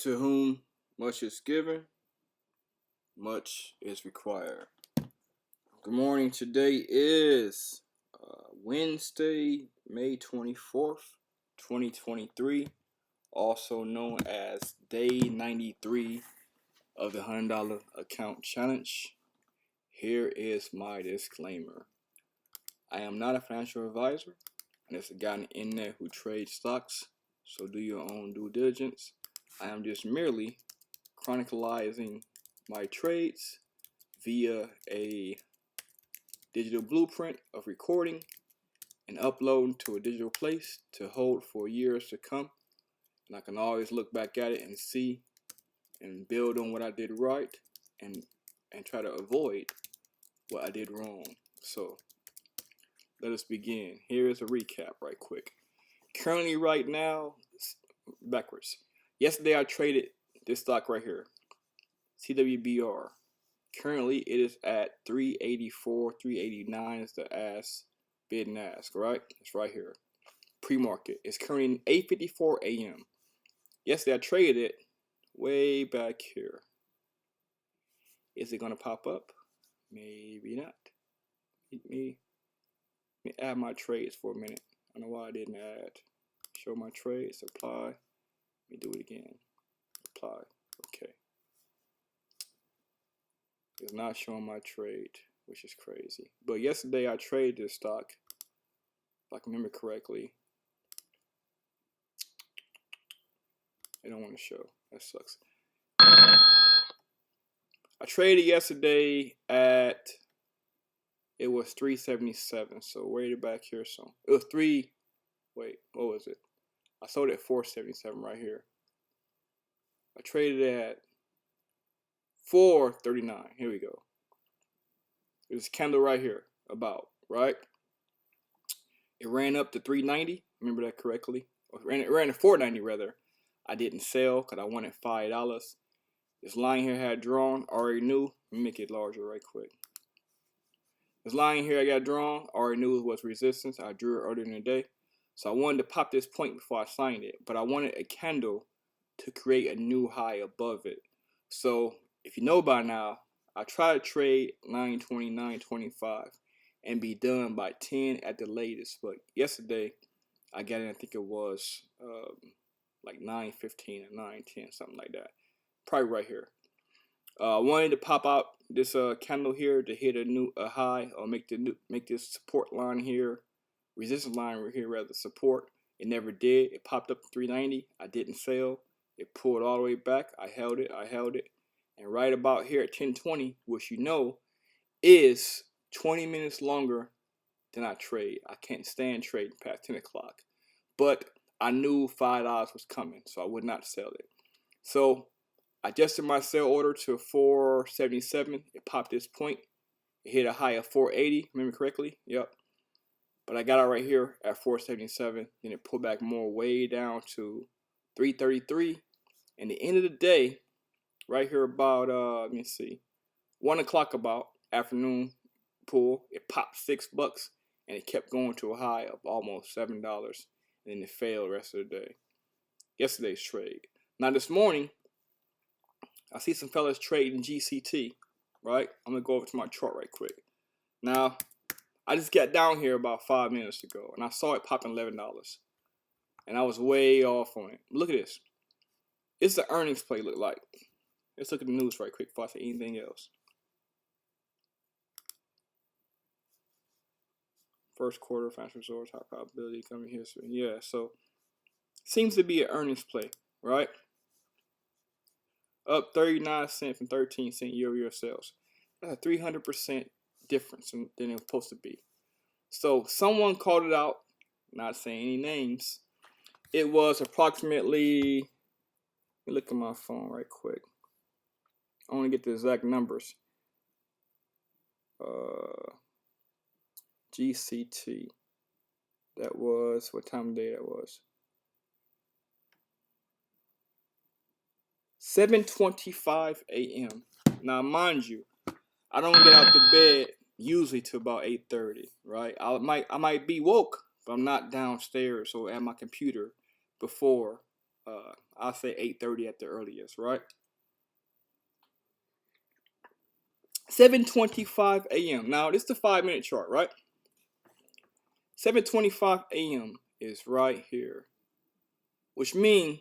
To whom much is given, much is required. Good morning. Today is Wednesday, May 24th, 2023, also known as day 93 of the $100 account challenge. Here is my disclaimer. I am not a financial advisor, and there's a guy on the internet who trades stocks, so do your own due diligence. I am just merely chronicalizing my trades via a digital blueprint of recording and uploading to a digital place to hold for years to come. And I can always look back at it and see and build on what I did right and try to avoid what I did wrong. So let us begin. Here is a recap right quick. Currently right now, backwards. Yesterday I traded this stock right here, CWBR. Currently it is at 384, 389 is the ask, bid and ask, right? It's right here. Pre-market. It's currently 8:54 a.m. Yesterday I traded it way back here. Is it gonna pop up? Maybe not. Let me add my trades for a minute. I don't know why I didn't add. Show my trades, apply. Let me do it again. Apply. Okay. It's not showing my trade, which is crazy. But yesterday I traded this stock, if I can remember correctly. They don't want to show. That sucks. I traded yesterday at, it was 377. So waited back here some. It was what was it? I sold it at 477 right here. I traded at 439. Here we go. There's a candle right here, about, right? It ran up to 390. Remember that correctly? It ran to 490 rather. I didn't sell because I wanted $5. This line here had drawn, already knew. Let me make it larger right quick. This line here I got drawn, already knew it was resistance. I drew it earlier in the day. So I wanted to pop this point before I signed it. But I wanted a candle to create a new high above it. So if you know by now, I try to trade 920, 925 and be done by 10 at the latest. But yesterday, I got in, I think it was like 9:15 or 9:10, something like that. Probably right here. I wanted to pop out this candle here to hit a high, or make this support line here, resistance line right here rather, support. It never did. It popped up to 390. I didn't sell. It pulled all the way back. I held it. And right about here at 10:20, which you know is 20 minutes longer than I trade. I can't stand trading past 10 o'clock. But I knew $5 was coming, so I would not sell it. So I adjusted my sell order to 477. It popped this point. It hit a high of 480, remember correctly? Yep. But I got out right here at 477. Then it pulled back more, way down to 333. And the end of the day, right here about, let me see, 1 o'clock about, afternoon pull, it popped $6 and it kept going to a high of almost $7. And then it failed the rest of the day. Yesterday's trade. Now this morning, I see some fellas trading GCT, right? I'm going to go over to my chart right quick. Now, I just got down here about 5 minutes ago, and I saw it popping $11. And I was way off on it. Look at this. It's the earnings play look like. Let's look at the news right quick before I say anything else. First quarter financial results, high probability coming history. Yeah, so seems to be an earnings play, right? Up 39 cents from 13 cent year-over-year sales. That's a 300% difference than it was supposed to be. So someone called it out, not saying any names. It was approximately, let me look at my phone right quick. I want to get the exact numbers. GCT. That was, what time of day that was? 7:25 a.m. Now, mind you, I don't get out the bed usually till about 8:30, right? I might be woke, but I'm not downstairs or at my computer before I'll say 8:30 at the earliest, right? 7:25 a.m. Now this is the 5-minute chart, right? 7:25 a.m. is right here, which means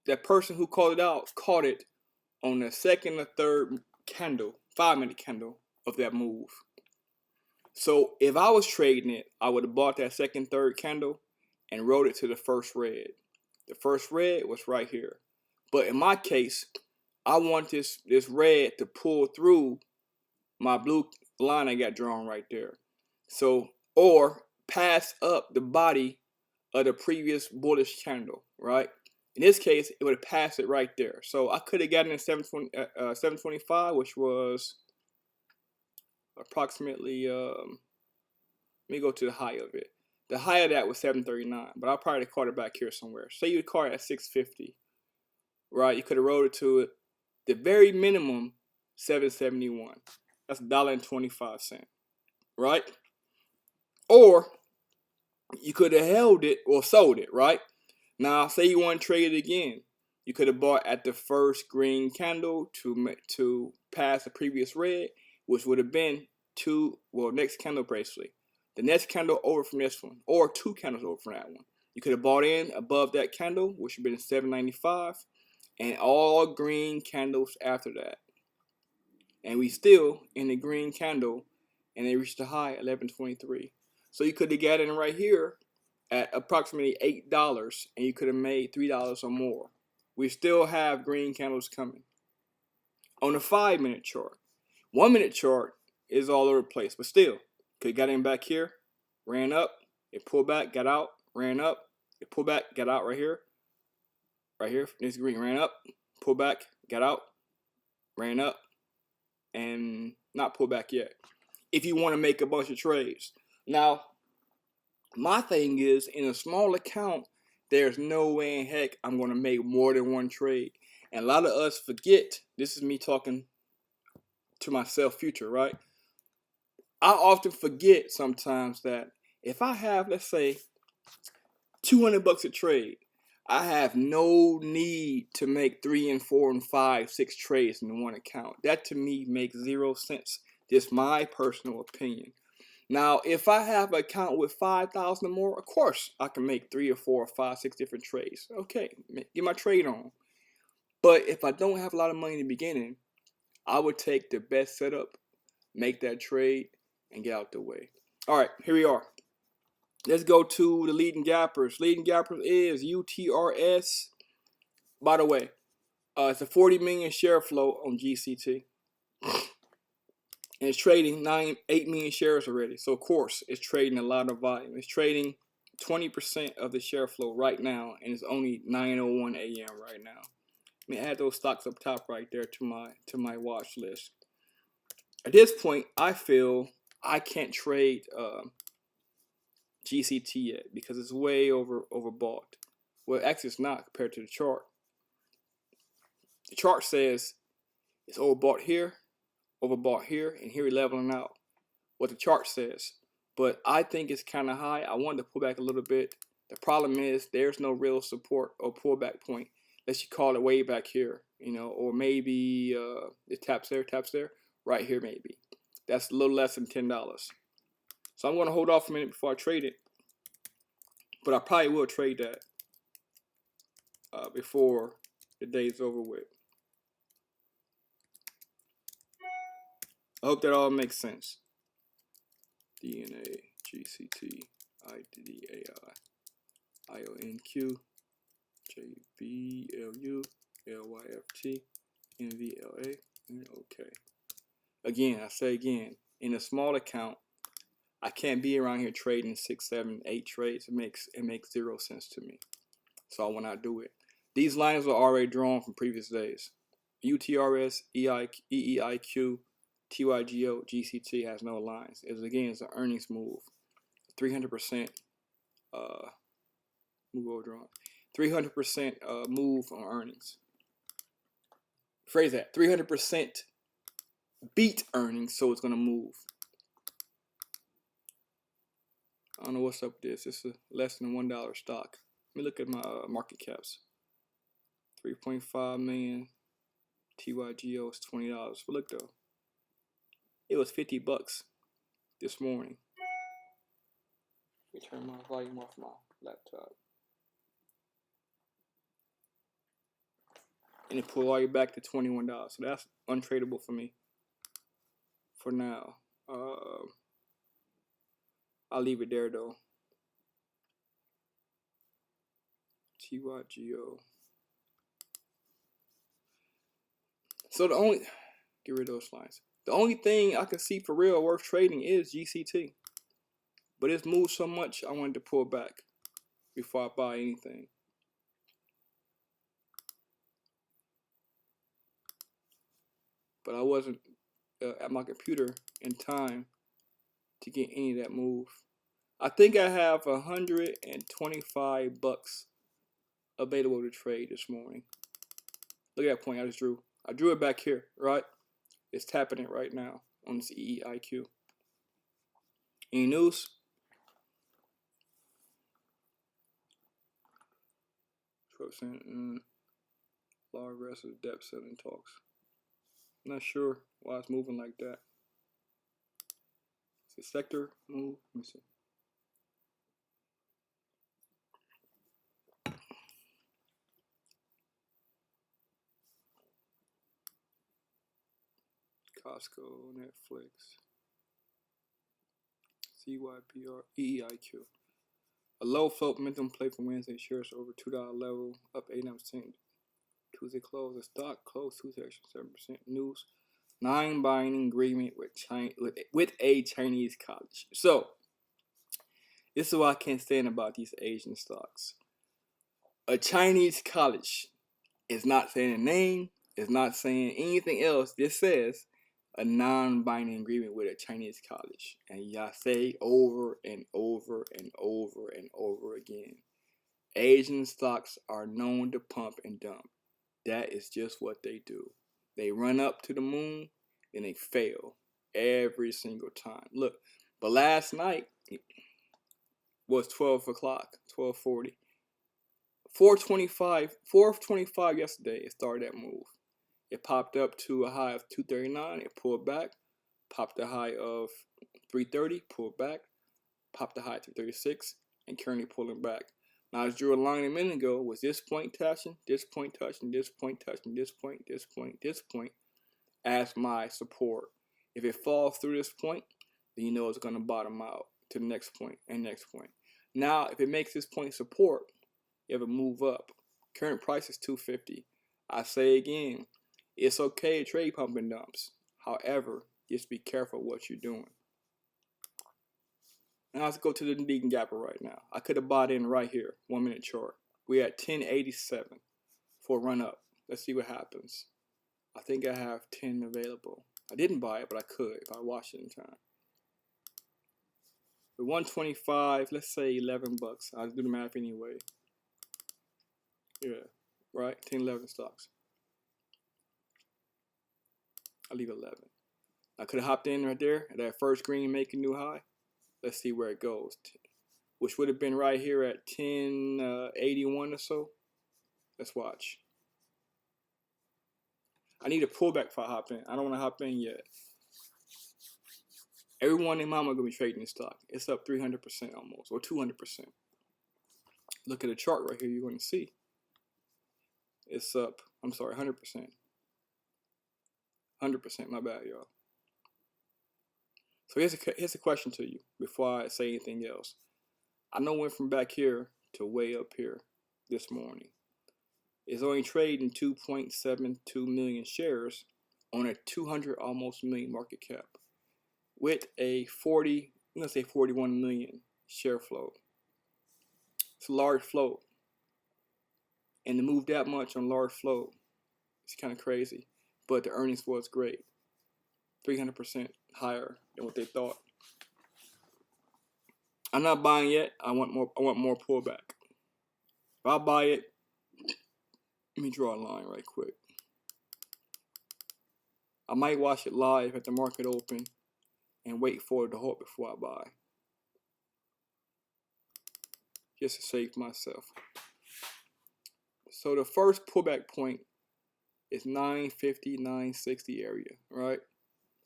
that person who called it out caught it on the second or third candle, 5-minute candle of that move. So if I was trading it, I would have bought that second, third candle and rode it to the first red. The first red was right here. But in my case, I want this red to pull through my blue line I got drawn right there. So, or pass up the body of the previous bullish candle, right? In this case, it would have passed it right there. So I could have gotten in 725, which was approximately, let me go to the high of it. The high of that was 739, but I probably caught it back here somewhere. Say you caught it at 650, right? You could have rode it to it, the very minimum, 771. That's $1.25, right? Or you could have held it or sold it, right? Now, say you want to trade it again. You could have bought at the first green candle to pass the previous red, which would have been next candle basically. The next candle over from this one, or 2 candles over from that one. You could have bought in above that candle, which would have been $7.95, and all green candles after that. And we still in the green candle, and they reached the high at 11.23. So you could have got in right here at approximately $8, and you could have made $3 or more. We still have green candles coming. On the 5-minute chart, 1-minute chart is all over the place, but still, could have got in back here, ran up, it pulled back, got out, ran up, it pulled back, got out right here, this green ran up, pulled back, got out, ran up, and not pulled back yet. If you want to make a bunch of trades. Now, my thing is, in a small account, there's no way in heck I'm going to make more than one trade. And a lot of us forget, this is me talking to myself future, right? I often forget sometimes that if I have, let's say, $200 a trade, I have no need to make 3 and 4 and 5, 6 trades in one account. That to me makes 0 sense. Just my personal opinion. Now, if I have an account with 5,000 or more, of course I can make 3 or 4 or 5, 6 different trades. Okay, get my trade on. But if I don't have a lot of money in the beginning, I would take the best setup, make that trade, and get out the way. All right, here we are. Let's go to the leading gappers. Leading gappers is UTRS. By the way, it's a 40 million share flow on GCT. And it's trading 8 million shares already. So, of course, it's trading a lot of volume. It's trading 20% of the share flow right now, and it's only 9:01 a.m. right now. Let me add those stocks up top right there to my watch list. At this point, I feel I can't trade GCT yet because it's way overbought. Well, actually, it's not compared to the chart. The chart says it's overbought here, and here leveling out. What the chart says. But I think it's kind of high. I wanted to pull back a little bit. The problem is there's no real support or pullback point. Let's call it way back here, or maybe it taps there, right here maybe. That's a little less than $10. So I'm going to hold off a minute before I trade it. But I probably will trade that before the day's over with. I hope that all makes sense. DNA, GCT, IDDAI, IONQ, JBLU, LYFT, NVLA, and OK. Again, I say again, in a small account, I can't be around here trading 6, 7, 8 trades. It makes 0 sense to me. So I will not do it. These lines are already drawn from previous days. UTRS, EEIQ, TYGO, GCT has no lines. It's an earnings move. 300% move over drawn. 300% move on earnings. Phrase that. 300% beat earnings, so it's going to move. I don't know what's up with this. It's a less than $1 stock. Let me look at my market caps. 3.5 million. TYGO is $20. But look though, it was $50 this morning. Let me turn my volume off my laptop. And it pulled all the way back to $21. So that's untradeable for me for now. I'll leave it there though. TYGO. So the only, get rid of those lines. The only thing I can see for real worth trading is GCT. But it's moved so much, I wanted to pull back before I buy anything. But I wasn't at my computer in time to get any of that move. I think I have $125 available to trade this morning. Look at that point I just drew. I drew it back here, right? It's tapping it right now on this EEIQ. Any news? 12% large aggressive depth selling talks. Not sure why it's moving like that. It's a sector move. Let me see. Costco, Netflix, CYPR, EEIQ. A low float momentum play for Wednesday shares over $2 level, up 89%. Tuesday close. The stock closed Tuesday action 7%. News: non-binding agreement with a Chinese college. So this is what I can't stand about these Asian stocks. A Chinese college is not saying a name. It's not saying anything else. This says a non-binding agreement with a Chinese college, and y'all say over and over and over and over again, Asian stocks are known to pump and dump. That is just what they do. They run up to the moon, and they fail every single time. Look, but last night was 12 o'clock, 12:40. 4:25 yesterday, it started that move. It popped up to a high of 239. It pulled back. Popped a high of 330. Pulled back. Popped a high of 336. And currently pulling back. Now, as drew a line a minute ago, was this point touching, this point touching, this point touching, this point, this point, this point as my support. If it falls through this point, then you know it's going to bottom out to the next point and next point. Now, if it makes this point support, you have a move up. Current price is 250. I say again, it's okay to trade pump and dumps. However, just be careful what you're doing. Now let's go to the Deacon Gapper right now. I could have bought in right here, 1 minute chart. We're at 1087 for a run up. Let's see what happens. I think I have 10 available. I didn't buy it, but I could if I watched it in time. The 125, let's say $11. I'll do the math anyway. Yeah, right? 10, 11 stocks. I'll leave 11. I could have hopped in right there at that first green, make a new high. Let's see where it goes, which would have been right here at 1081 or so. Let's watch. I need a pullback before I hop in. I don't want to hop in yet. Everyone in mama gonna be trading this stock. It's up 300% almost, or 200%. Look at the chart right here. You're going to see it's up. I'm sorry, 100%. 100%. My bad, y'all. So here's a question to you before I say anything else. I know it went from back here to way up here this morning. It's only trading 2.72 million shares on a 200 almost million market cap with a 41 million share float. It's a large float, and to move that much on large float, it's kind of crazy. But the earnings was great, 300% higher than what they thought. I'm not buying yet. I want more pullback. If I buy it, let me draw a line right quick. I might watch it live at the market open and wait for it to hold before I buy, just to save myself. So the first pullback point is 950, 960 area, right?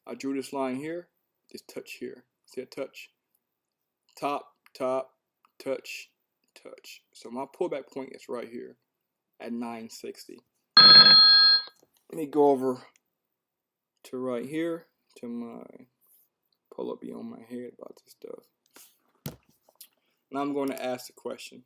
I drew this line here, this touch here. See that touch? Top, top, touch, touch. So my pullback point is right here at 960. Let me go over to right here to my pull up be on my head about this stuff. Now I'm going to ask the question.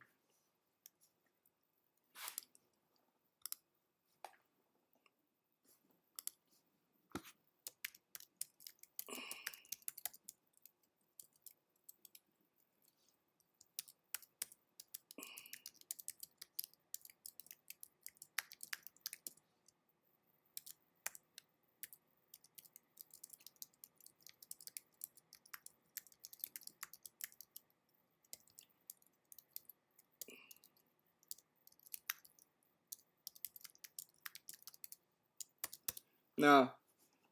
Now,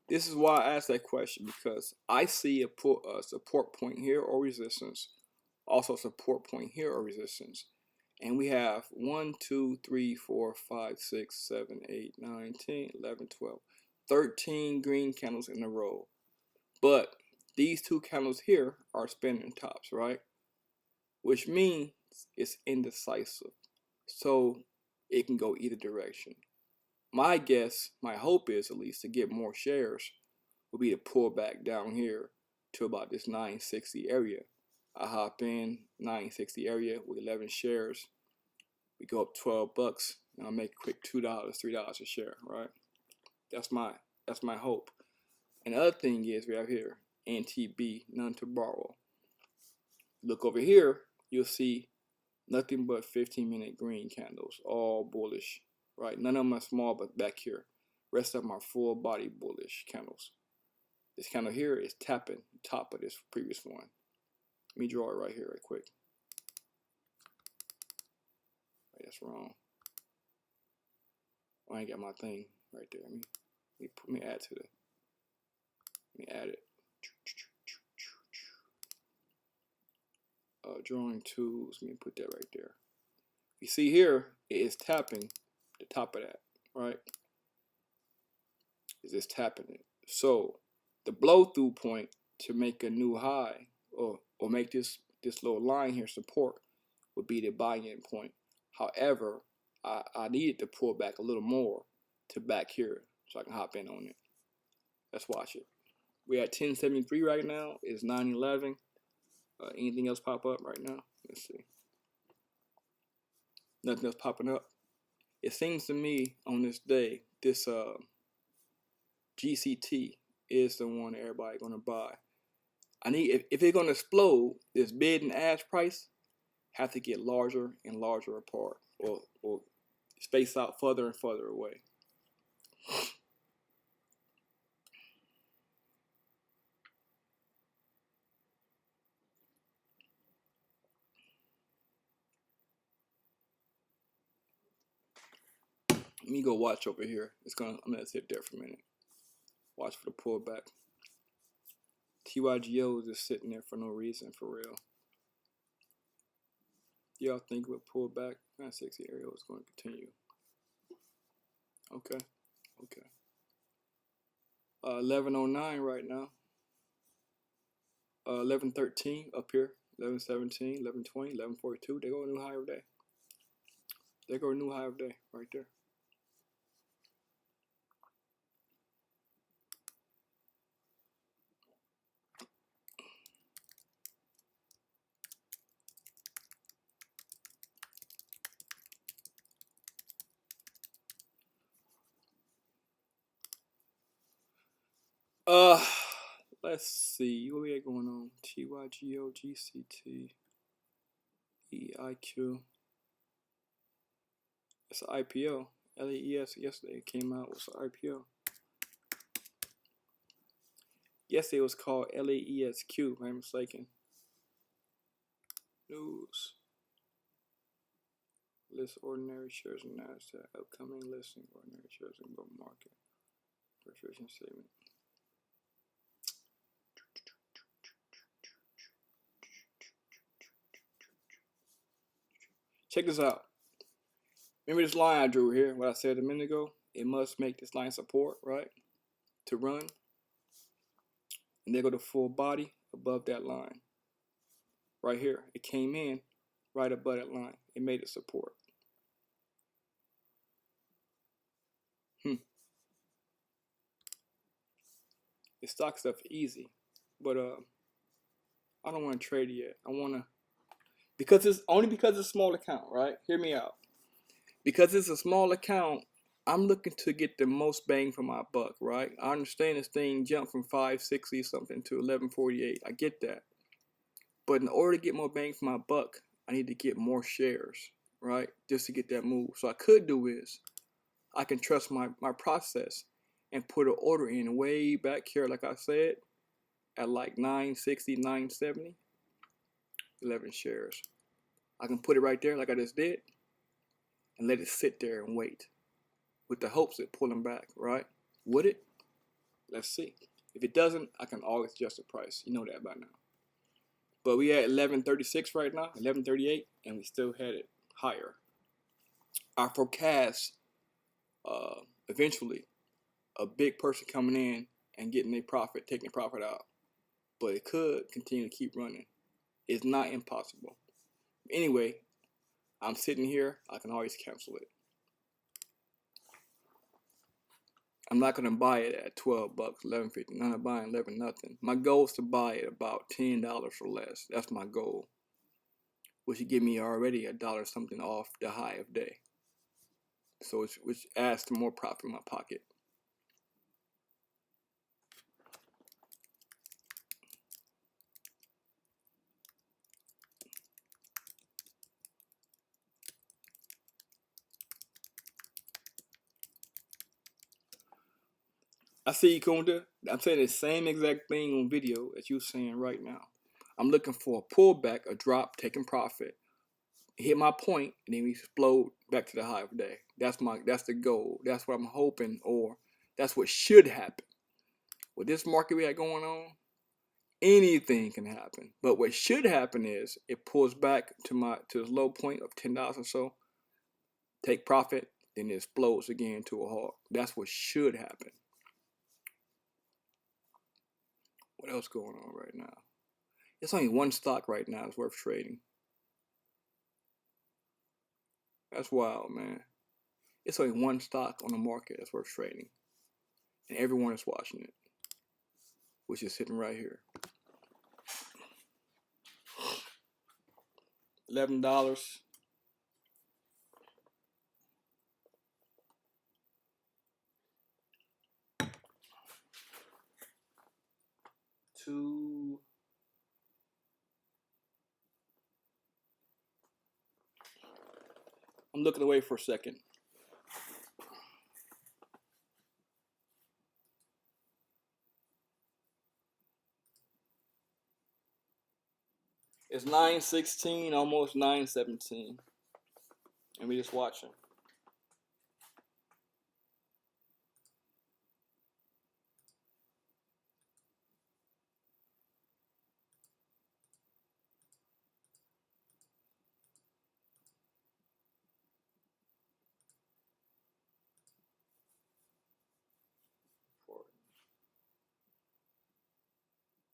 this is why I asked that question, because I see a support point here or resistance, also support point here or resistance. And we have 1, 2, 3, 4, 5, 6, 7, 8, 9, 10, 11, 12, 13 green candles in a row. But these two candles here are spinning tops, right? Which means it's indecisive. So it can go either direction. My guess, my hope is at least to get more shares will be to pull back down here to about this 960 area. I hop in 960 area with 11 shares. We go up 12 bucks and I'll make a quick $2, $3 a share, right? That's my hope. And the other thing is we have here NTB, none to borrow. Look over here, you'll see nothing but 15-minute green candles, all bullish. Right, none of them are small, but back here, rest of them are full body bullish candles. This candle here is tapping the top of this previous one. Let me draw it right here, right quick. Right, that's wrong. I ain't got my thing right there. Let me add to the. Let me add it. Drawing tools. Let me put that right there. You see here, it is tapping the top of that, right? Is this tapping it? So the blow through point to make a new high or make this little line here support would be the buy-in point. However, I needed to pull back a little more to back here so I can hop in on it. Let's watch it. We're at 1073 right now. It's 911. Anything else pop up right now? Let's see. Nothing else popping up. It seems to me on this day, this GCT is the one everybody gonna buy. I need if it's gonna explode, this bid and ask price have to get larger and larger apart, or space out further and further away. Let me go watch over here. I'm gonna sit there for a minute. Watch for the pullback. TYGO is just sitting there for no reason, for real. Y'all think with pullback, 960 area is going to continue. Okay. 1109 right now. 1113 up here. 1117, 1120, 1142. They go a new high of day. They go a new high of day right there. Let's see what we got going on. TYGO, GCT, EIQ. It's an IPO. LAES yesterday came out with an IPO. Yesterday it was called LAESQ, if I'm mistaken. News. List ordinary shares in NASDAQ. Upcoming listing ordinary shares in both market. Registration statement. Check this out. Remember this line I drew here, what I said a minute ago? It must make this line support, right? To run. And there go the full body above that line. Right here. It came in right above that line. It made it support. This stock stuff easy. But I don't want to trade it yet. I want to, because it's a small account, right? Hear me out. Because it's a small account, I'm looking to get the most bang for my buck, right? I understand this thing jumped from 560 something to 1148. I get that. But in order to get more bang for my buck, I need to get more shares, right? Just to get that move. So I could do is I can trust my process and put an order in way back here, like I said, at like 960, 970, 11 shares. I can put it right there like I just did and let it sit there and wait with the hopes of pulling back, right? Would it? Let's see. If it doesn't, I can always adjust the price. You know that by now. But we at 1136 right now, 1138, and we still had it higher. I forecast eventually a big person coming in and getting a profit, taking a profit out. But it could continue to keep running. It's not impossible. Anyway, I'm sitting here. I can always cancel it. I'm not gonna buy it at 12 bucks, 11.50. I'm not buying 11 nothing. My goal is to buy it about $10 or less. That's my goal, which would give me already $1 something off the high of day. So which adds to more profit in my pocket. I see you, Kunda. I'm saying the same exact thing on video as you're saying right now. I'm looking for a pullback, a drop, taking profit, hit my point, and then we explode back to the high of the day. That's the goal. That's what I'm hoping, or that's what should happen. With this market we have going on, anything can happen. But what should happen is it pulls back to the low point of $10 or so, take profit, then it explodes again to a halt. That's what should happen. What else going on right now? It's only one stock right now that's worth trading. That's wild, man. It's only one stock on the market that's worth trading. And everyone is watching it, which is sitting right here. $11. I'm looking away for a second. It's 9:16, almost 9:17, and we just watching.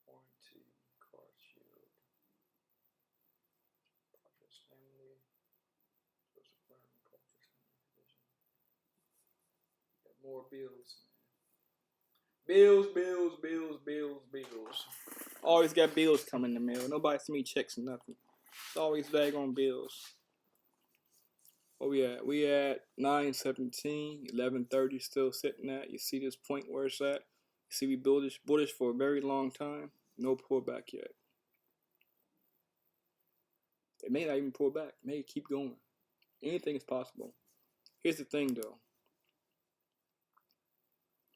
Warranty, car shield, Project Family, Joseph Brown, Project Family Division. Got more bills, man. Bills. Always got bills coming in the mail. Nobody send me checks or nothing. It's always daggone bills. Where we at? We at 9:17, 11:30 still sitting at. You see this point where it's at? You see we bullish for a very long time. No pullback yet. It may not even pull back. It may keep going. Anything is possible. Here's the thing though.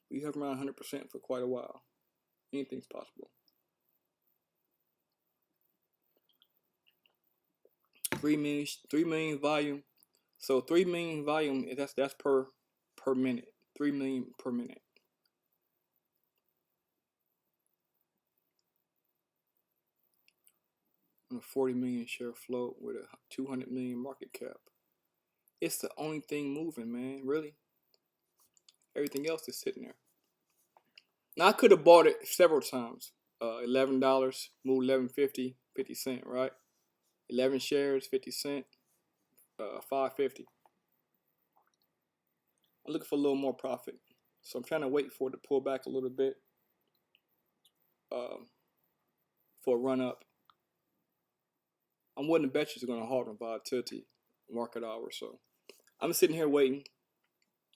We have around 100% for quite a while. Anything's possible. 3 million volume. So 3 million volume, that's per minute. 3 million per minute. On a 40 million share float with a 200 million market cap. It's the only thing moving, man. Really. Everything else is sitting there. Now I could have bought it several times. $11, move 11.50, 50 cent, right? 11 shares, 50 cent, 5.50. I'm looking for a little more profit, so I'm trying to wait for it to pull back a little bit for a run up. I'm willing to bet you it's going to halt on volatility market hour, so I'm sitting here waiting.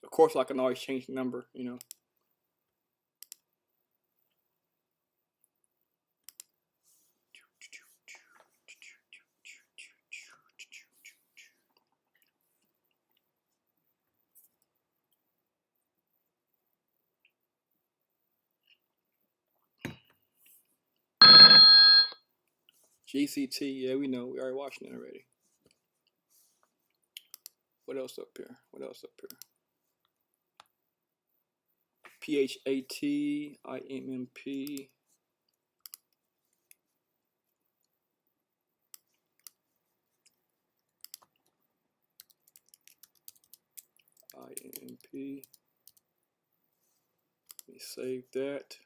Of course, I can always change the number, you know. GCT, yeah, we know. We already watching it already. What else up here? What else up here? PHAT, IMMP. IMP. Let me save that.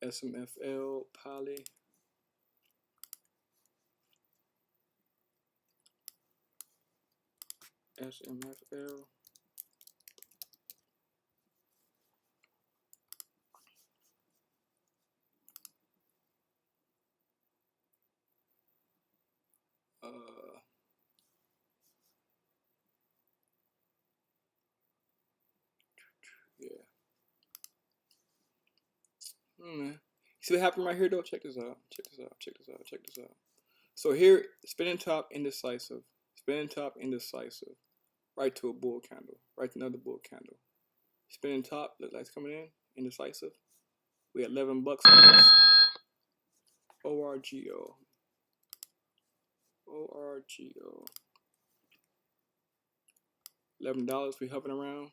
SMFL, Poly. SMFL. Yeah. Man. See what happened right here though? Check this out. Check this out. Check this out. Check this out. So here, spinning top, indecisive. Spinning top, indecisive. Right to a bull candle. Right to another bull candle. Spinning top, look like it's coming in. Indecisive. We had 11 bucks on this. ORGO. ORGO. $11 we hovering around.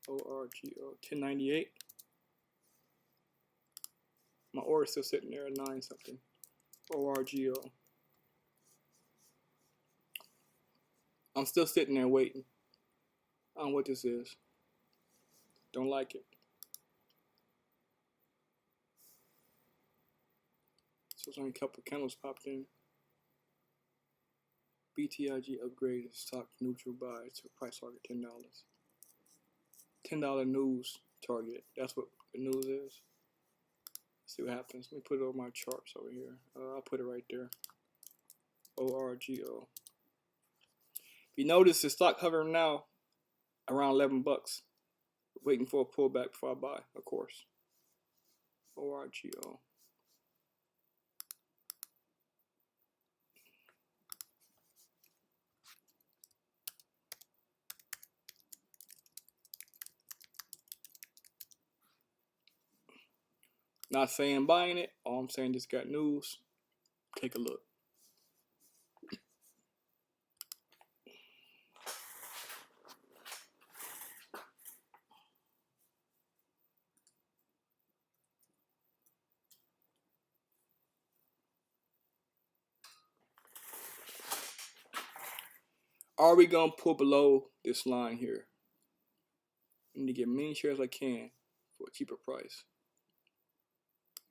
ORGO. 1098. My order's still sitting there at 9 something. ORGO. I'm still sitting there waiting. I don't know what this is. Don't like it. So there's only a couple of candles popped in. BTIG upgrade stock neutral buy to price target $10. $10 news target. That's what the news is. Let's see what happens. Let me put it on my charts over here. I'll put it right there. ORGO. You notice the stock hovering now around 11 bucks. Waiting for a pullback before I buy, of course. ORGO. Not saying buying it. All I'm saying just got news. Take a look. Are we going to pull below this line here? I need to get many shares I can for a cheaper price.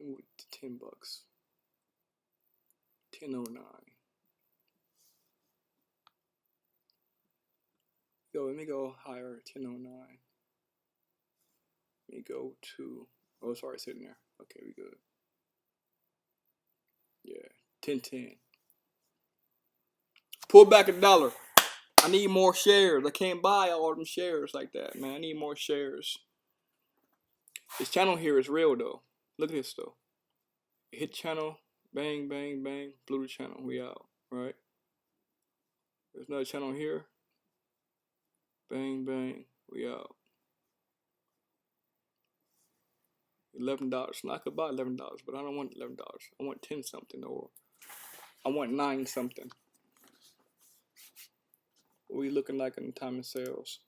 Move it to 10 bucks. 10.09. Yo, let me go higher. 10.09. Let me go to. Oh, sorry, sitting there. Okay, we good. Yeah, 10.10. Pull back $1. I need more shares. I can't buy all them shares like that, man. I need more shares. This channel here is real though. Look at this though. Hit channel, bang, bang, bang, blew the channel. We out, right? There's another channel here. Bang, bang, we out. $11. Now I could buy $11, but I don't want $11. I want 10 something, or I want 9 something. What are we looking like in the time of sales?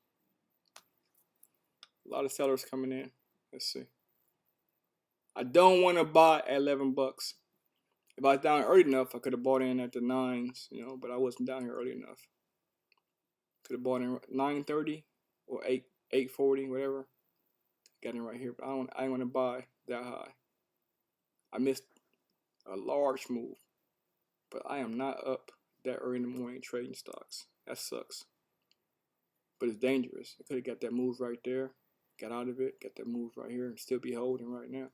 A lot of sellers coming in. Let's see. I don't want to buy at 11 bucks. If I was down early enough, I could have bought in at the 9s, you know, but I wasn't down here early enough. Could have bought in 9:30 or 8:40, whatever. Got in right here, but I don't want to buy that high. I missed a large move, but I am not up that early in the morning trading stocks. That sucks. But it's dangerous. I could have got that move right there, got out of it, got that move right here, and still be holding right now.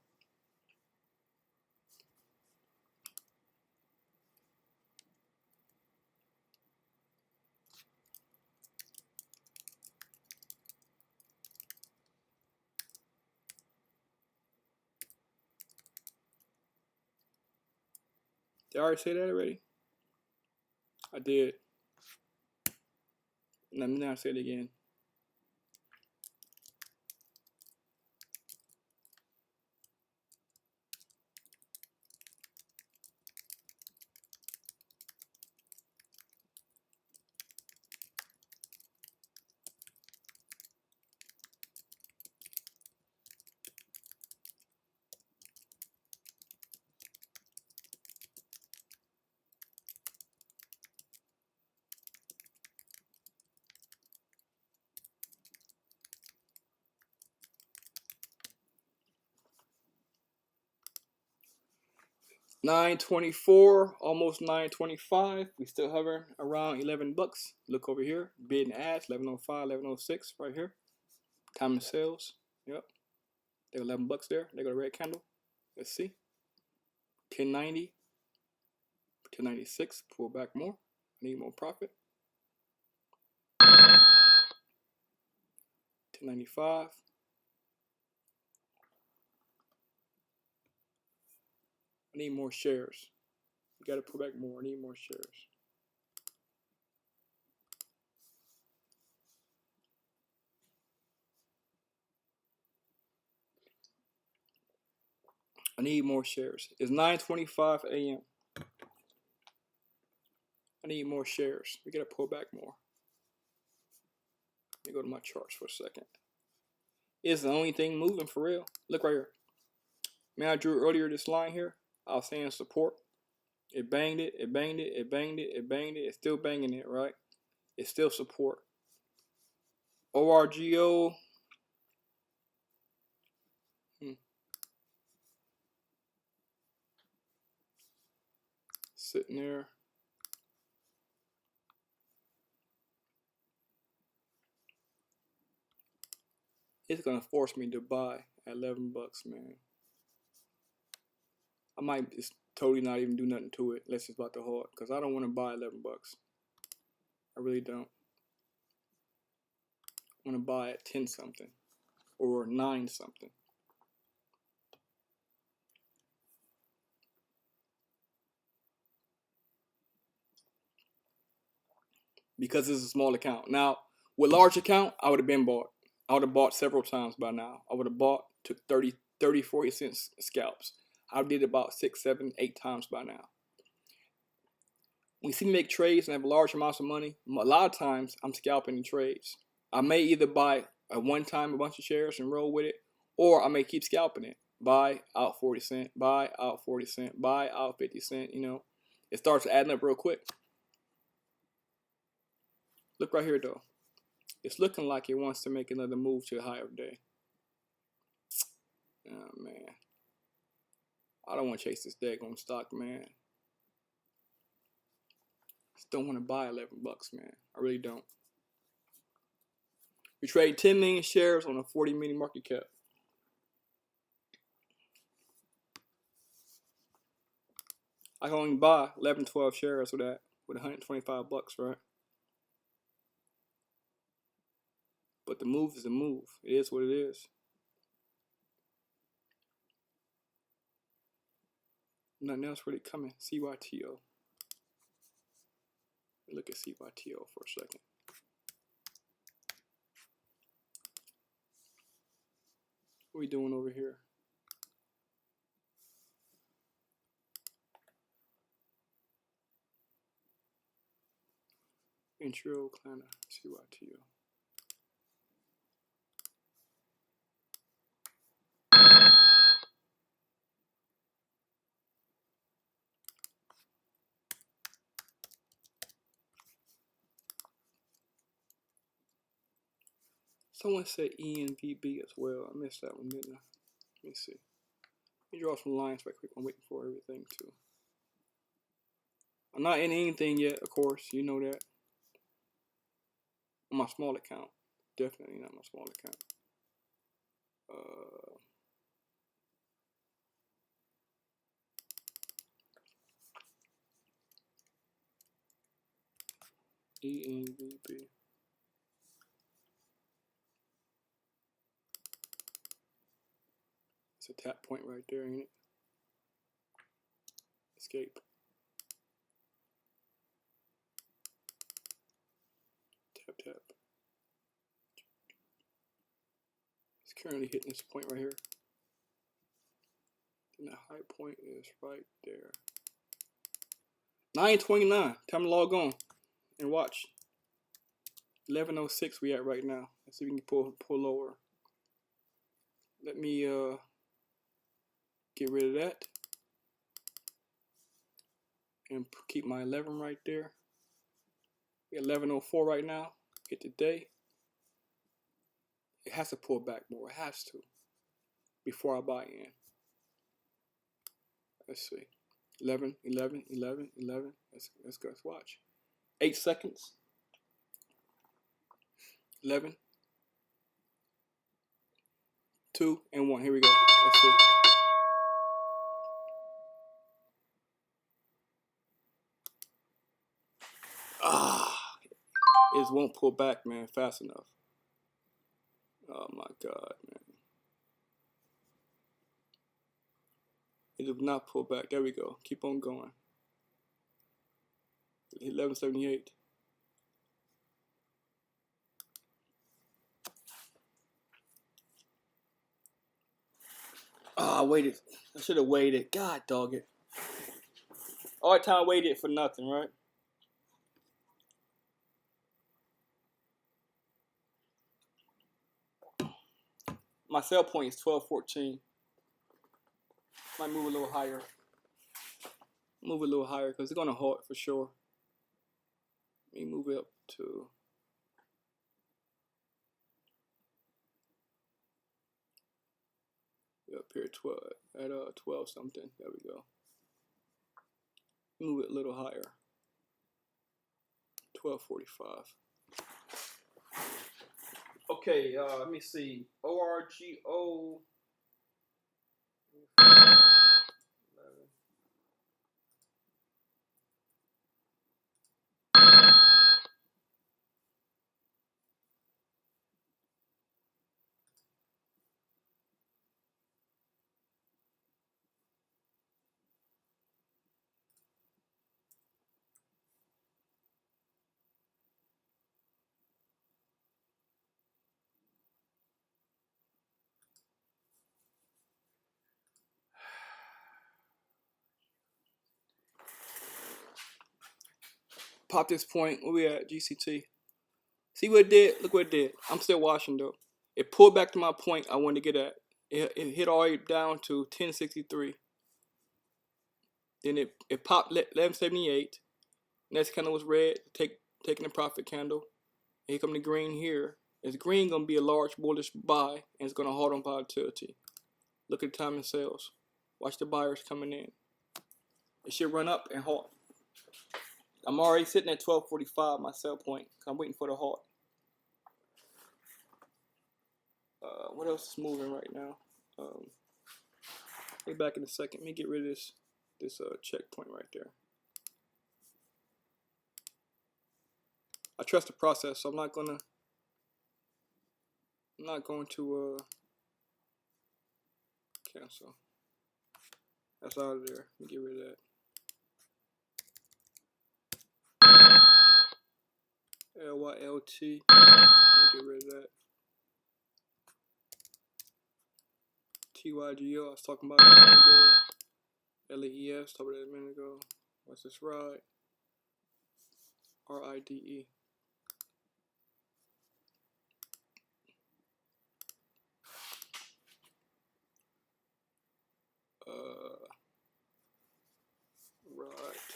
Did I already say that already? I did. Let me not say it again. $9.24, almost $9.25. We still hovering around 11 bucks. Look over here, bid and ask, 11.05, 11.06 right here. Time of sales. Yep. They're 11 bucks there. They got a red candle. Let's see. 1090, 1096. Pull back more. I need more profit. 1095. I need more shares. You got to pull back more. I need more shares. I need more shares. It's 9:25 a.m. I need more shares. We got to pull back more. Let me go to my charts for a second. It's the only thing moving for real. Look right here. Man, I drew earlier this line here. I was saying support. It banged it. It banged it. It banged it. It banged it. It's still banging it, right? It's still support. ORGO. Sitting there. It's gonna force me to buy at 11 bucks, man. I might just totally not even do nothing to it unless it's about to hold, because I don't want to buy 11 bucks. I really don't. I want to buy at 10 something or 9 something. Because it's a small account. Now, with large account, I would have been bought. I would have bought several times by now. I would have bought, took 30, 40 cents scalps. I did about 6, 7, 8 times by now. When you see me make trades and have large amounts of money, a lot of times I'm scalping in trades. I may either buy at one time a bunch of shares and roll with it, or I may keep scalping it. Buy out 40 cent, buy out 40 cent, buy out 50 cent, you know. It starts adding up real quick. Look right here though. It's looking like it wants to make another move to a higher day. Oh man. I don't want to chase this daggone stock, man. Just don't want to buy 11 bucks, man. I really don't. We trade 10 million shares on a 40 million market cap. I can only buy 11, 12 shares with that, with 125 bucks, right? But the move is a move. It is what it is. Nothing else really coming. CYTO. Look at CYTO for a second. What are we doing over here? Intro, kind of CYTO. Someone said ENVB as well. I missed that one, didn't I? Let me see. Let me draw some lines right quick. I'm waiting for everything to. I'm not in anything yet, of course. You know that. On my small account. Definitely not my small account. ENVB. It's a tap point right there, ain't it? Escape. Tap, tap. It's currently hitting this point right here. And the high point is right there. 9:29. Time to log on and watch. 11:06 we at right now. Let's see if we can pull lower. Let me get rid of that and keep my 11 right there. We're 11:04 right now. Hit the day. It has to pull back more. It has to before I buy in. Let's see. 11, 11, 11, 11. Let's go. Let's watch. 8 seconds. 11, 2, and 1. Here we go. Let's see. It won't pull back, man, fast enough. Oh my God, man. It did not pull back. There we go. Keep on going. 1178. I waited. I should have waited. God dog it. All that time I waited for nothing, right? My sell point is 1214. Might move a little higher. Move a little higher because it's gonna halt for sure. Let me move it up to up here 12 at 12 something. There we go. Move it a little higher. 1245. Okay, let me see. ORGO. Pop this point. Where we at? GCT. See what it did? Look what it did. I'm still watching though. It pulled back to my point I wanted to get at. It hit all the way down to 1063. Then it popped 1178. Next candle was red, taking the profit candle. Here come the green here. It's green gonna be a large bullish buy, and it's gonna hold on volatility. Look at the time in sales. Watch the buyers coming in. It should run up and halt. I'm already sitting at 1245, my sell point. I'm waiting for the halt. What else is moving right now? Be back in a second. Let me get rid of this checkpoint right there. I trust the process, so I'm not going to cancel. That's out of there. Let me get rid of that. LYLT. Let me get rid of that. TYGO, I was talking about it a minute ago. LEES, talked about it a minute ago. What's this ride? RIDE. Right.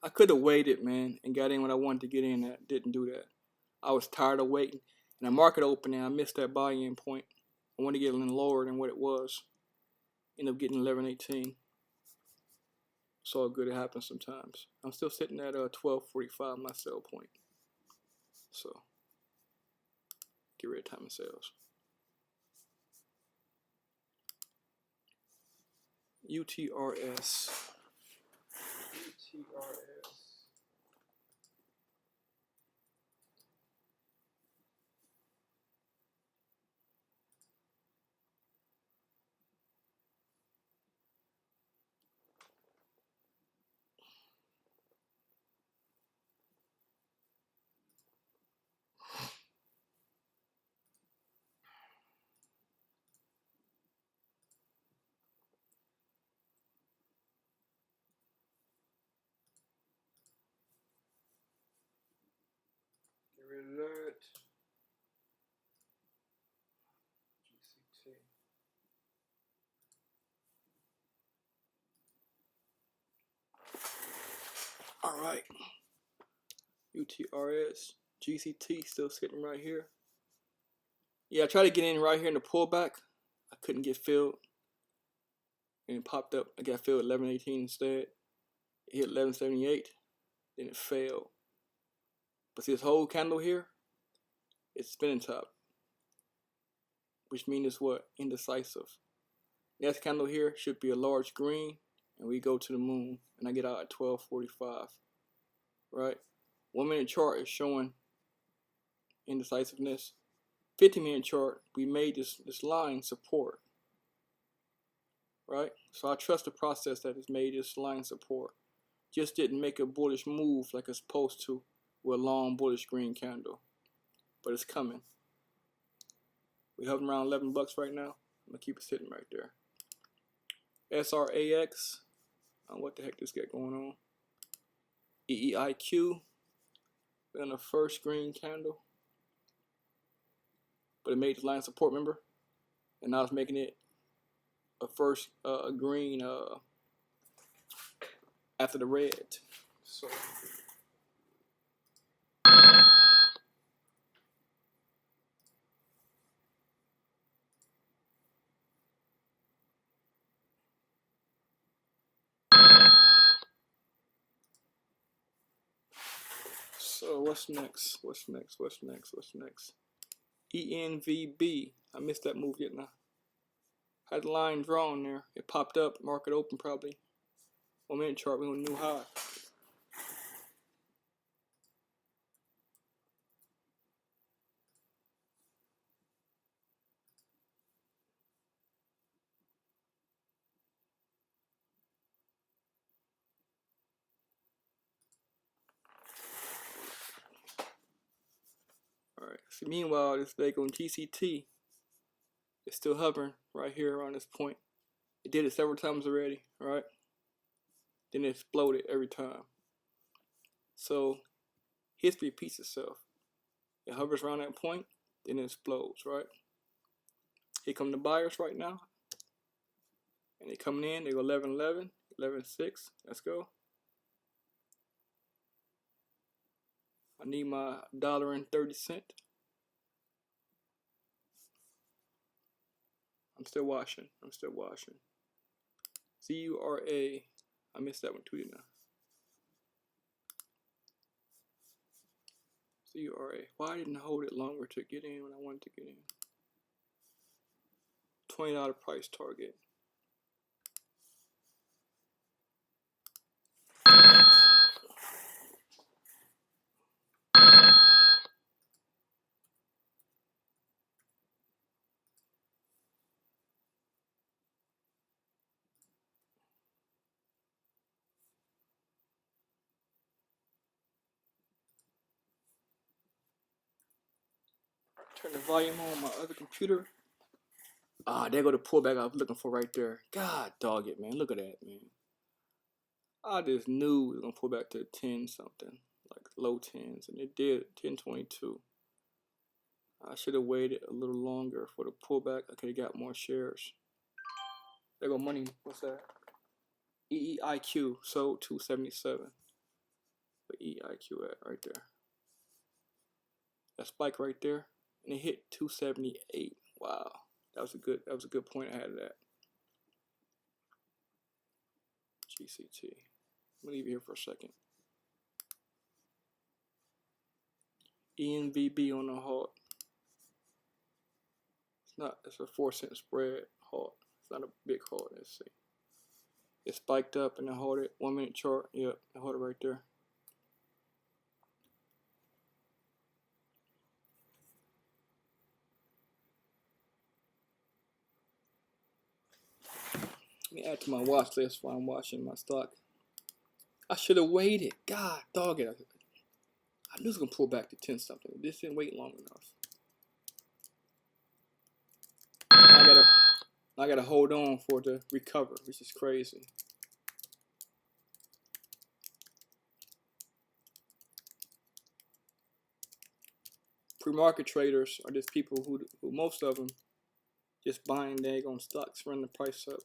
I could have waited, man, and got in when I wanted to get in. That didn't do that. I was tired of waiting, and the market opened, and I missed that buy-in point. I wanted to get a little lower than what it was. Ended up getting 11.18. It's all good. It happens sometimes. I'm still sitting at 12.45 my sell point. So get rid of time of sales. UTRS. UTRS. Get rid of that. GCT. All right. UTRS. GCT still sitting right here. Yeah, I tried to get in right here in the pullback. I couldn't get filled. And it popped up. I got filled at 11.18 instead. It hit 11.78. Then it failed. But see this whole candle here? It's spinning top. Which means it's what? Indecisive. Next candle here should be a large green. And we go to the moon. And I get out at 12.45. Right? 1 minute chart is showing indecisiveness. 50-minute chart, we made this line support. Right? So I trust the process that has made this line support. Just didn't make a bullish move like it's supposed to with a long bullish green candle. But it's coming. We hovering around $11 right now. I'm gonna keep it sitting right there. SRAX. What the heck this got going on? EEIQ. We're on the first green candle. But it made the line support, remember? And now it's making it a first green after the red. So what's next? What's next? What's next? What's next? ENVB. I missed that move yet now. Had the line drawn there. It popped up. Market open probably. 1 minute chart. We on a new high. Alright. So meanwhile, this leg on GCT is still hovering right here around this point. It did it several times already. Alright. Then it exploded every time. So history repeats itself. It hovers around that point, then it explodes, right? Here come the buyers right now. And they coming in, they go 11.11, 11.6. Let's go. I need my $1.30. I'm still watching. CURA. I missed that one too, didn't I? CURA. Why didn't I hold it longer to get in when I wanted to get in? $20 price target. Turn the volume on my other computer. There go the pullback I was looking for right there. God dog it, man. Look at that, man. I just knew it was going to pull back to 10 something. Like low 10s. And it did. 10.22. I should have waited a little longer for the pullback. I could have got more shares. There go money. What's that? EEIQ. Sold 277. Where EIQ at? Right there. That spike right there, and it hit 278. Wow, that was a good point I had of that. GCT. I'm gonna leave it here for a second. ENVB on the halt. It's a 4-cent spread halt. It's not a big halt. Let's see. It spiked up and it held it. 1 minute chart. Yep, it held it right there. Let me add to my watch list while I'm watching my stock. I should have waited. God, dog it. I knew it was gonna pull back to 10 something. This didn't wait long enough. I gotta hold on for it to recover, which is crazy. Pre-market traders are just people who most of them just buying daggone stocks, run the price up.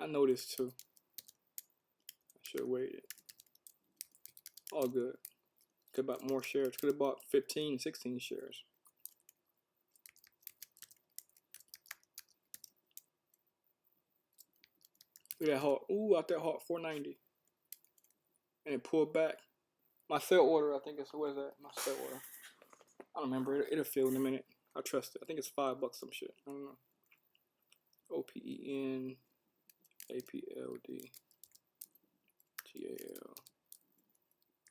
I know this too. I should have waited. All good. Could have bought more shares. Could have bought 15, 16 shares. Look at that halt. Ooh, out that halt, 490. And it pulled back. My sell order, I think it's, what is that? My sell order. I don't remember. It'll fill in a minute. I trust it. I think it's $5 some shit. I don't know. OPEN, APLD, GAL,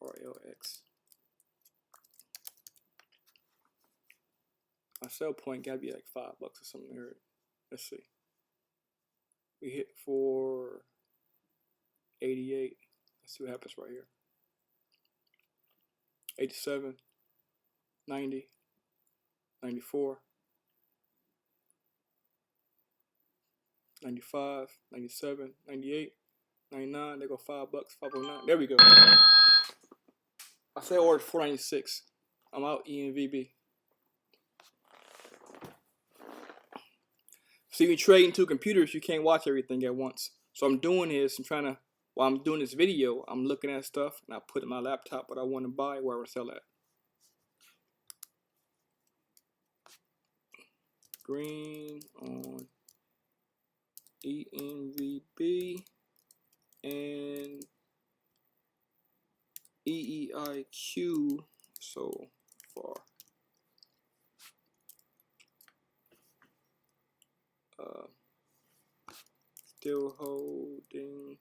RLX. My sell point gotta be like $5 or something here. Let's see. We hit 488. Let's see what happens right here. 87, 90, 94, 95, 97, 98, 99. They go $5, 509. There we go. I said ordered 496. I'm out ENVB. See, when you trade into computers, you can't watch everything at once. So I'm doing this, while I'm doing this video, I'm looking at stuff and I put in my laptop what I want to buy, where I would sell at. Green on ENVB and EEIQ so far. Still holding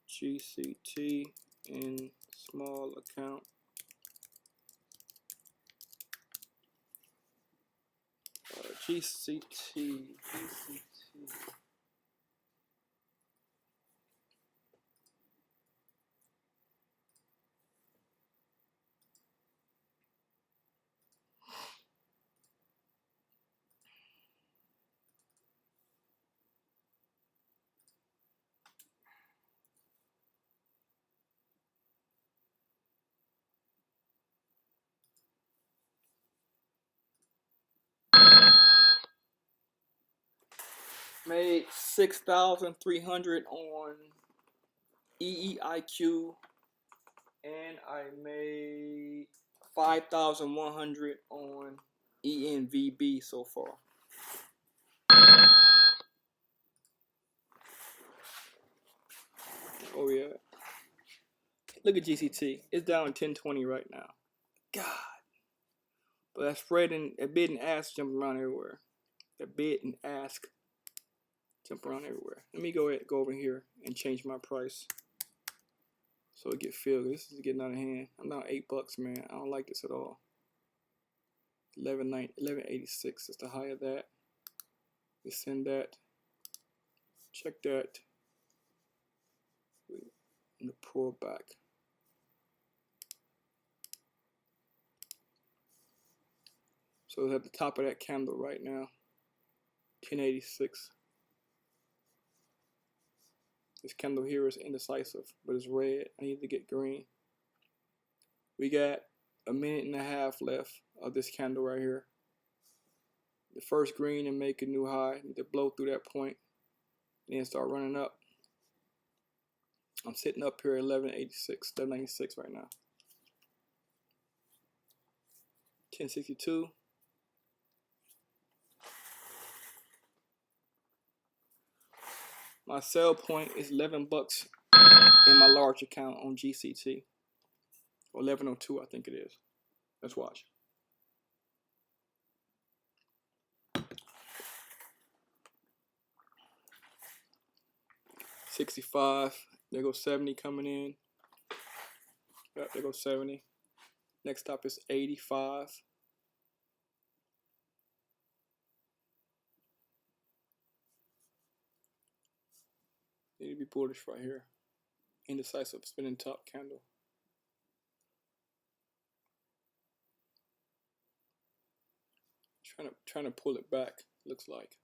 GCT in small account. GCT. Made 6,300 on EEIQ, and I made 5,100 on ENVB so far. Oh yeah. Look at GCT. It's down 1020 right now. God. But that spread and that bid and ask jumping around everywhere. That bid and ask jump around everywhere. Let me go over here and change my price so it get filled. This is getting out of hand. I'm down $8, man. I don't like this at all. 1186 is the high of that. We send that. Check that. And the pullback. So it's at the top of that candle right now. 1086. This candle here is indecisive, but it's red. I need to get green. We got a minute and a half left of this candle right here. The first green and make a new high. Need to blow through that point. and then start running up. I'm sitting up here at 1186, 1196 right now. 1062. My sell point is 11 bucks in my large account on GCT. Or 1102, I think it is. Let's watch. $65. There goes 70 coming in. Yep, there goes 70. Next stop is 85. Need to be bullish right here. Indecisive spinning top candle. Trying to pull it back, looks like.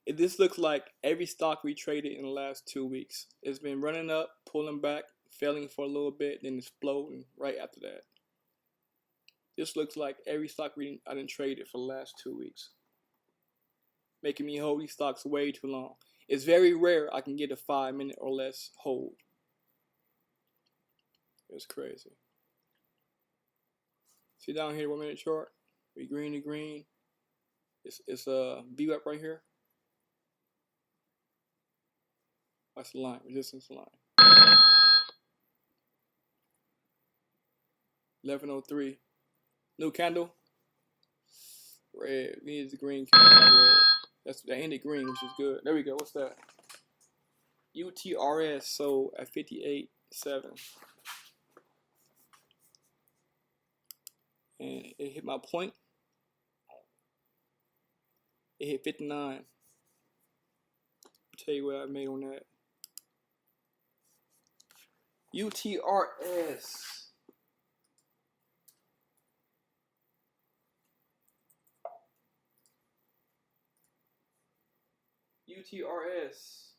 This looks like every stock we traded in the last 2 weeks. It's been running up, pulling back, failing for a little bit, then exploding right after that. This looks like every stock I didn't trade it for the last 2 weeks. Making me hold these stocks way too long. It's very rare I can get a 5-minute or less hold. It's crazy. See down here, 1 minute chart? We green to green. It's a VWAP right here. That's the line, resistance line. 1103. New candle. Red. We need the green candle. Red. That ended green, which is good. There we go. What's that? UTRS sold at 58.7. And it hit my point. It hit 59. I'll tell you what I made on that. UTRS. UTRS.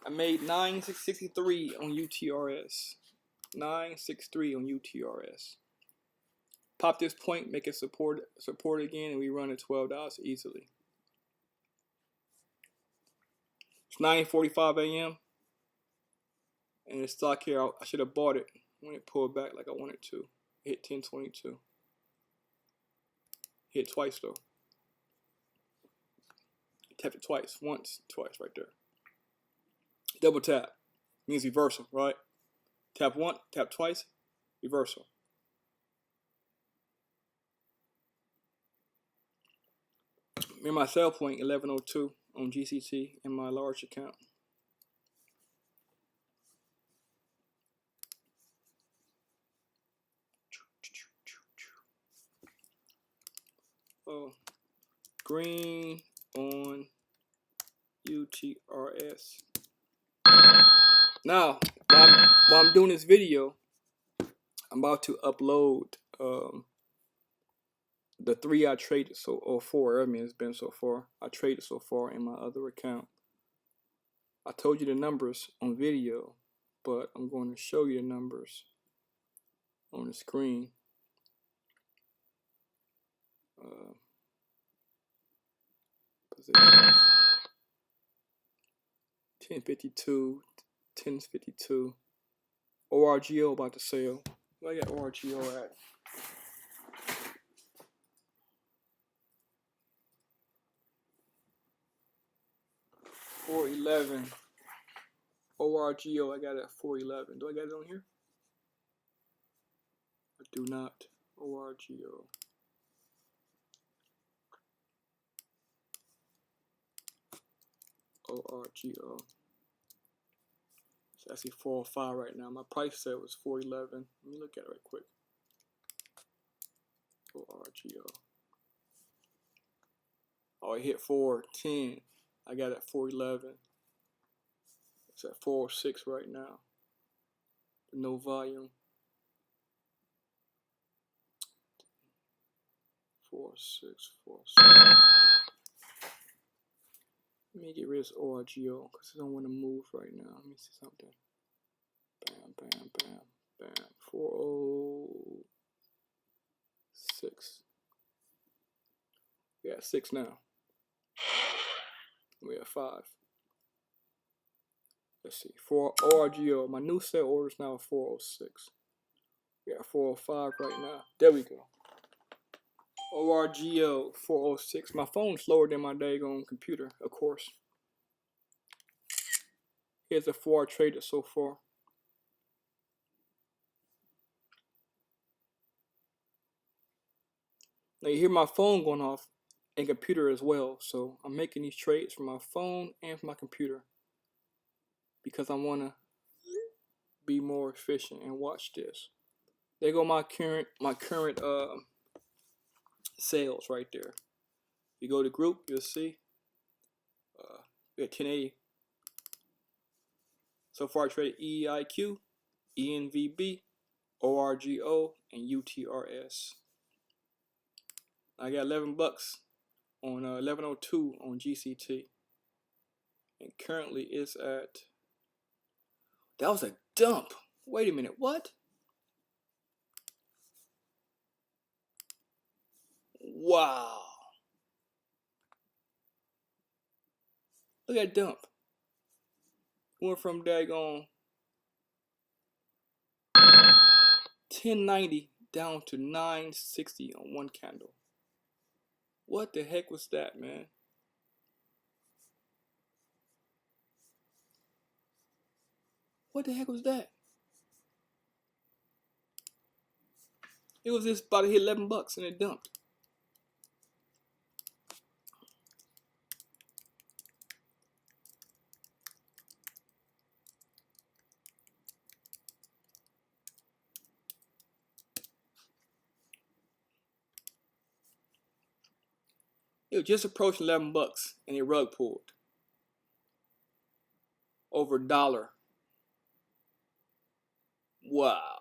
I made 963 on UTRS. 963 on UTRS. Pop this point, make it support again, and we run at $12 easily. It's 9:45 a.m. and the stock here, I should have bought it when it pulled back like I wanted to. It hit 1022. Hit twice though. Tap it twice, once, twice right there. Double tap means reversal, right? Tap once, tap twice, reversal. In my sell point, 1102 on GCT in my large account. Green on UTRS. Now, while I'm doing this video, I'm about to upload the 3 I traded or 4. I mean, it's been so far. I traded so far in my other account. I told you the numbers on video, but I'm going to show you the numbers on the screen. Positions. 1052, 1052. ORGO about to sell. Where I got ORGO at? $4.11. ORGO I got it at $4.11. Do I got it on here? I do not. ORGO. ORGO. It's actually 405 right now. My price set was 411. Let me look at it right quick. ORGO. Oh, it hit 410. I got it at 411. It's at 406 right now. No volume. 406, 406. Let me get rid of this ORGO because I don't want to move right now. Let me see something. Bam, bam, bam, bam. 406. Yeah, 6 now. We have 5. Let's see. 4 ORGO. My new sell order is now 406. We got 405 right now. There we go. ORGO 406. My phone's slower than my daggone computer, of course. Here's the 4 I traded so far. Now you hear my phone going off and computer as well. So I'm making these trades from my phone and from my computer because I want to be more efficient. And watch this. There go my current sales right there. You go to group, you'll see we got 1080. So far I traded EIQ, ENVB, ORGO, and UTRS. I got 11 bucks on 1102 on GCT, and currently it's at. That was a dump. Wait a minute, what? Wow. Look at that dump. Went from daggone 1090 down to 960 on one candle. What the heck was that, man? What the heck was that? It was just about to hit 11 bucks and it dumped. It was just approaching 11 bucks and it rug pulled. Over $1. Wow.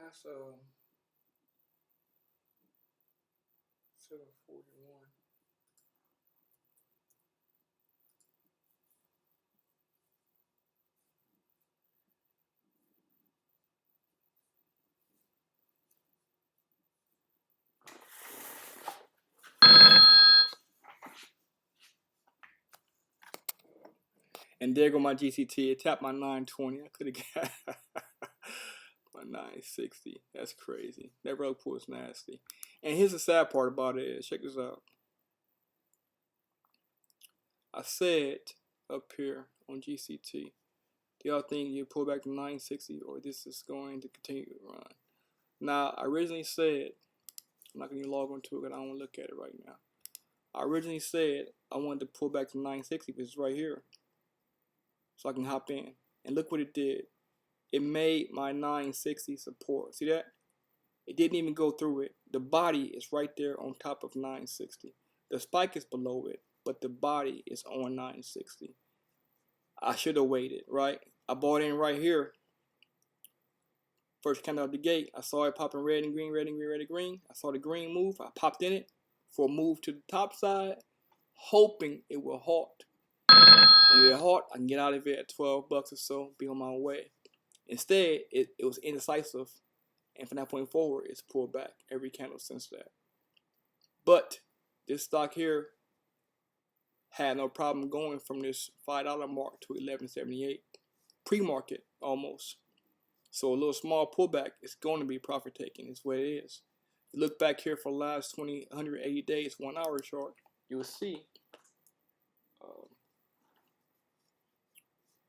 That's 741. And there go my GCT. It tapped my 920. I could have got my 960. That's crazy. That rug pull is nasty. And here's the sad part about it is, check this out. I said up here on GCT, do y'all think you pull back to 960 or this is going to continue to run? Now, I originally said, I'm not going to log onto it because I don't want to look at it right now. I originally said I wanted to pull back to 960 because it's right here. So I can hop in. And look what it did. It made my 960 support. See that? It didn't even go through it. The body is right there on top of 960. The spike is below it, but the body is on 960. I should have waited, right? I bought in right here. First candle out the gate, I saw it popping red and green, red and green, red and green. I saw the green move. I popped in it for a move to the top side, hoping it will halt. And if it halt, I can get out of it at 12 bucks or so, be on my way. Instead, it was indecisive. And from that point forward, it's pulled back every candle since that. But this stock here had no problem going from this $5 mark to $11.78. Pre-market almost. So a little small pullback is going to be profit taking. It's what it is. If you look back here for the last 180 days, 1 hour chart, you'll see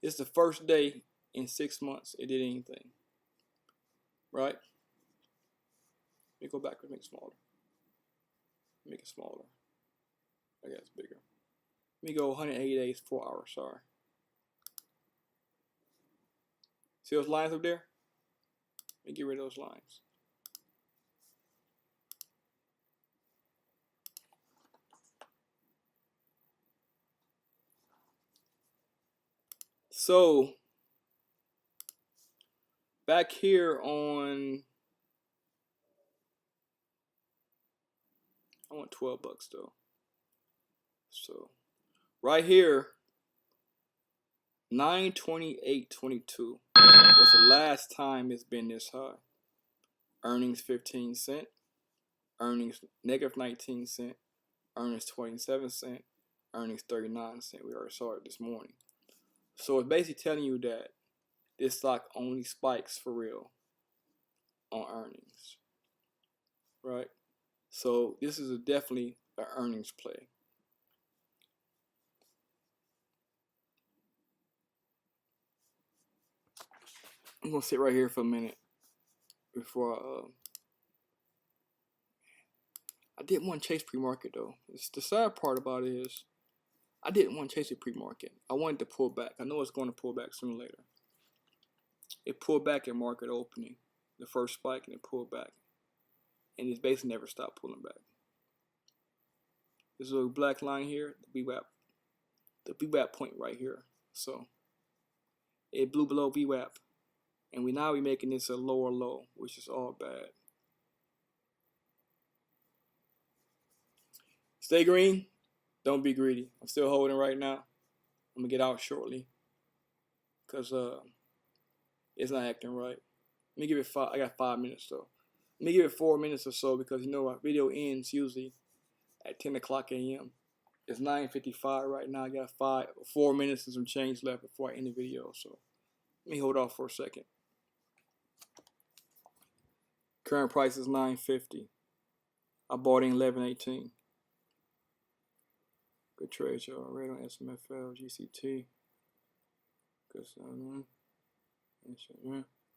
It's the first day in 6 months it did anything. Right? Let me go back and make it smaller. Make it smaller. I guess bigger. Let me go 180 days, 4 hours. Sorry. See those lines up there? Let me get rid of those lines. So back here on, I want $12 though. So right here, 928.22 was the last time it's been this high. Earnings 15 cents, earnings negative 19 cents, earnings 27 cents, earnings 39 cents. We already saw it this morning. So it's basically telling you that this stock only spikes for real on earnings, right? So this is definitely an earnings play. I'm gonna sit right here for a minute before I didn't want to chase pre-market though. The sad part about it is I didn't want to chase a pre-market. I wanted to pull back. I know it's going to pull back sooner or later. It pulled back at market opening, the first spike, and it pulled back, and it's basically never stopped pulling back. This little black line here, the VWAP point right here. So it blew below VWAP, and we making this a lower low, which is all bad. Stay green. Don't be greedy. I'm still holding right now. I'm gonna get out shortly because it's not acting right. Let me give it I got 5 minutes though. Let me give it 4 minutes or so because you know our video ends usually at 10 o'clock a.m. It's 9:55 right now. I got 4 minutes and some change left before I end the video. So let me hold off for a second. Current price is $9.50. I bought in $11.18. Good trade, y'all. Red on SMFL, GCT. Good stuff, man.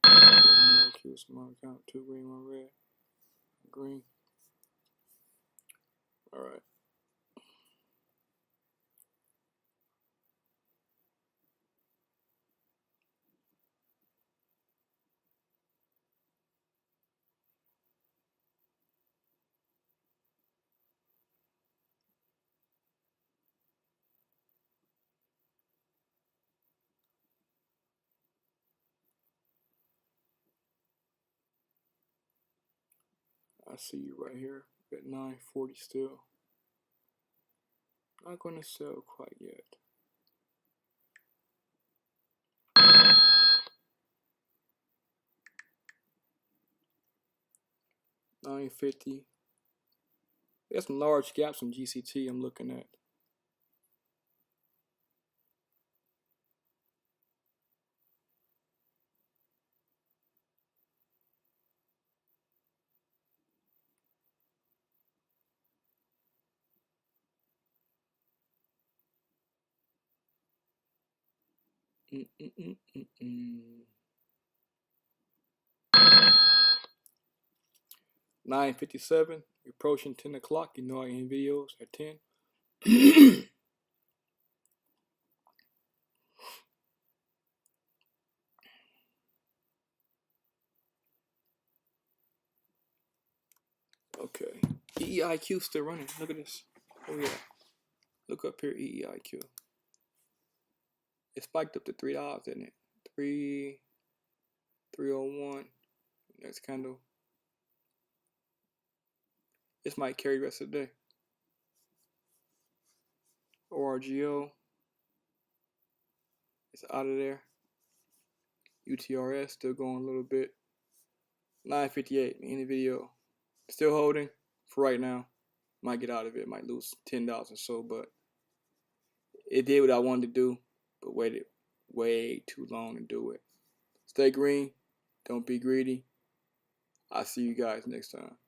IQ, small account, 2 green, 1 red. Green. Alright. I see you right here at 9:40 still. Not going to sell quite yet. $9.50. There's some large gaps in GCT I'm looking at. $9.57. Approaching 10 o'clock. You know I end videos at 10. Okay. EEIQ still running. Look at this. Oh yeah. Look up here, EEIQ. It spiked up to $3, didn't it? 301. Next candle. This might carry the rest of the day. ORGO. It's out of there. UTRS still going a little bit. 9:58 in the video. Still holding for right now. Might get out of it. Might lose $10 or so, but it did what I wanted to do, but waited way too long to do it. Stay green. Don't be greedy. I'll see you guys next time.